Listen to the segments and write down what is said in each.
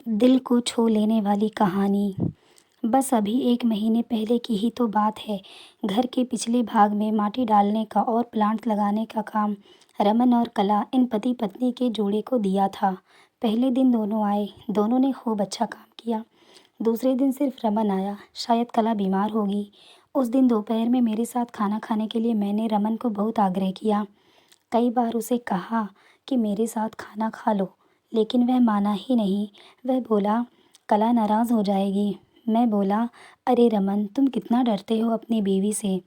दिल को छू लेने वाली कहानी। बस अभी 1 महीने पहले की ही तो बात है। घर के पिछले भाग में माटी डालने का और प्लांट लगाने का काम रमन और कला इन पति पत्नी के जोड़े को दिया था। पहले दिन दोनों आए, दोनों ने खूब अच्छा काम किया। दूसरे दिन सिर्फ रमन आया, शायद कला बीमार होगी। उस दिन दोपहर में मेरे साथ खाना खाने के लिए मैंने रमन को बहुत आग्रह किया। कई बार उसे कहा कि मेरे साथ खाना खा लो, लेकिन वह माना ही नहीं। वह बोला, कला नाराज़ हो जाएगी। मैं बोला, अरे रमन, तुम कितना डरते हो अपनी बीवी से।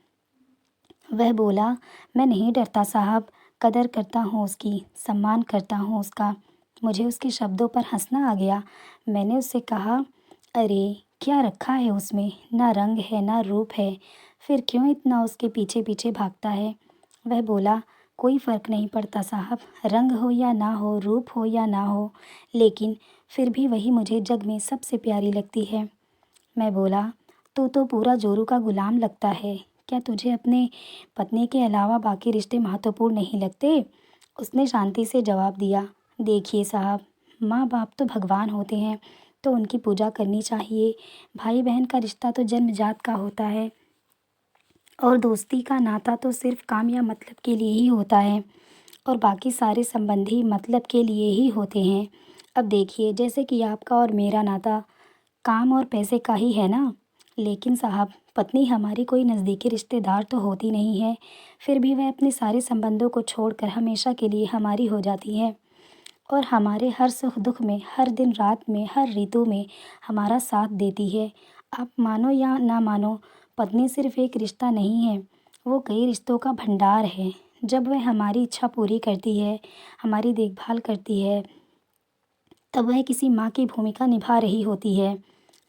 वह बोला, मैं नहीं डरता साहब, कदर करता हूँ उसकी, सम्मान करता हूँ उसका। मुझे उसके शब्दों पर हंसना आ गया। मैंने उससे कहा, अरे क्या रखा है उसमें, ना रंग है ना रूप है, फिर क्यों इतना उसके पीछे पीछे भागता है। वह बोला, कोई फ़र्क नहीं पड़ता साहब, रंग हो या ना हो, रूप हो या ना हो, लेकिन फिर भी वही मुझे जग में सबसे प्यारी लगती है। मैं बोला, तू तो पूरा जोरू का गुलाम लगता है। क्या तुझे अपने पत्नी के अलावा बाकी रिश्ते महत्वपूर्ण नहीं लगते? उसने शांति से जवाब दिया, देखिए साहब, माँ बाप तो भगवान होते हैं, तो उनकी पूजा करनी चाहिए। भाई बहन का रिश्ता तो जन्मजात का होता है, और दोस्ती का नाता तो सिर्फ काम या मतलब के लिए ही होता है, और बाकी सारे संबंधी मतलब के लिए ही होते हैं। अब देखिए, जैसे कि आपका और मेरा नाता काम और पैसे का ही है ना। लेकिन साहब, पत्नी हमारी कोई नज़दीकी रिश्तेदार तो होती नहीं है, फिर भी वह अपने सारे संबंधों को छोड़कर हमेशा के लिए हमारी हो जाती है, और हमारे हर सुख दुख में, हर दिन रात में, हर ऋतु में हमारा साथ देती है। आप मानो या ना मानो, पत्नी सिर्फ एक रिश्ता नहीं है, वो कई रिश्तों का भंडार है। जब वह हमारी इच्छा पूरी करती है, हमारी देखभाल करती है, तब वह किसी माँ की भूमिका निभा रही होती है।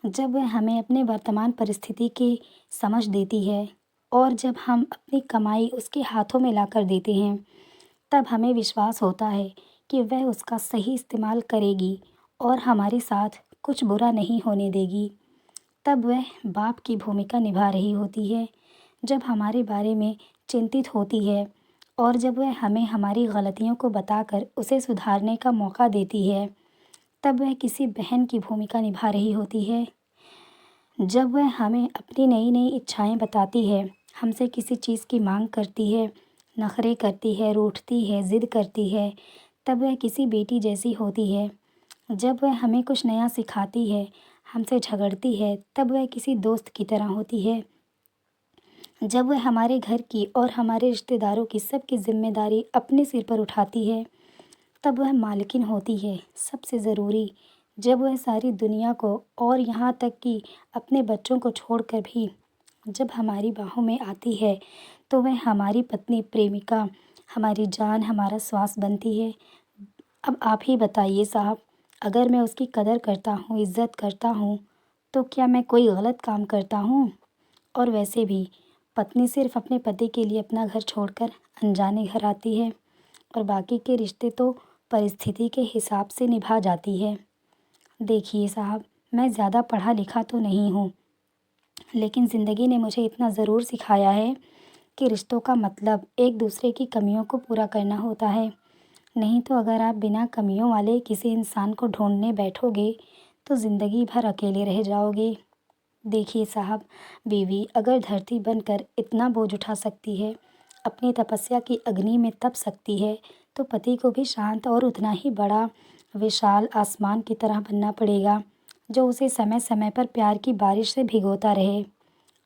जब वह हमें अपने वर्तमान परिस्थिति की समझ देती है, और जब हम अपनी कमाई उसके हाथों में लाकर देते हैं, तब हमें विश्वास होता है कि वह उसका सही इस्तेमाल करेगी और हमारे साथ कुछ बुरा नहीं होने देगी। तब वह बाप की भूमिका निभा रही होती है, जब हमारे बारे में चिंतित होती है, और जब वह हमें हमारी गलतियों को बताकर उसे सुधारने का मौका देती है। तब वह किसी बहन की भूमिका निभा रही होती है, जब वह हमें अपनी नई नई इच्छाएं बताती है, हमसे किसी चीज़ की मांग करती है, नखरे करती है, रूठती है, ज़िद करती है। तब वह किसी बेटी जैसी होती है। जब वह हमें कुछ नया सिखाती है, हमसे झगड़ती है, तब वह किसी दोस्त की तरह होती है। जब वह हमारे घर की और हमारे रिश्तेदारों की सबकी जिम्मेदारी अपने सिर पर उठाती है, तब वह मालकिन होती है। सबसे ज़रूरी, जब वह सारी दुनिया को और यहाँ तक कि अपने बच्चों को छोड़कर भी जब हमारी बाहों में आती है, तो वह हमारी पत्नी, प्रेमिका, हमारी जान, हमारा श्वास बनती है। अब आप ही बताइए साहब, अगर मैं उसकी कदर करता हूँ, इज़्ज़त करता हूँ, तो क्या मैं कोई गलत काम करता हूँ? और वैसे भी पत्नी सिर्फ अपने पति के लिए अपना घर छोड़कर अनजाने घर आती है, और बाकी के रिश्ते तो परिस्थिति के हिसाब से निभा जाती है। देखिए साहब, मैं ज़्यादा पढ़ा लिखा तो नहीं हूँ, लेकिन ज़िंदगी ने मुझे इतना ज़रूर सिखाया है कि रिश्तों का मतलब एक दूसरे की कमियों को पूरा करना होता है। नहीं तो अगर आप बिना कमियों वाले किसी इंसान को ढूंढने बैठोगे, तो ज़िंदगी भर अकेले रह जाओगे। देखिए साहब, बीवी अगर धरती बनकर इतना बोझ उठा सकती है, अपनी तपस्या की अग्नि में तप सकती है, तो पति को भी शांत और उतना ही बड़ा विशाल आसमान की तरह बनना पड़ेगा, जो उसे समय समय पर प्यार की बारिश से भिगोता रहे।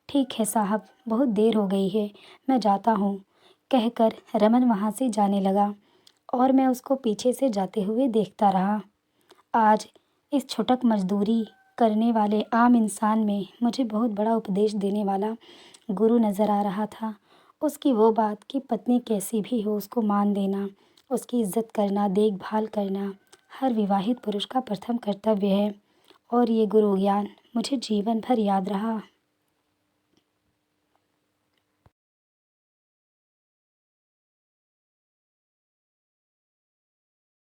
ठीक है साहब, बहुत देर हो गई है, मैं जाता हूँ, कहकर रमन वहाँ से जाने लगा, और मैं उसको पीछे से जाते हुए देखता रहा। आज इस छुटक मजदूरी करने वाले आम इंसान में मुझे बहुत बड़ा उपदेश देने वाला गुरु नज़र आ रहा था। उसकी वो बात कि पत्नी कैसी भी हो उसको मान देना, उसकी इज्जत करना, देखभाल करना हर विवाहित पुरुष का प्रथम कर्तव्य है, और ये गुरु ज्ञान मुझे जीवन भर याद रहा।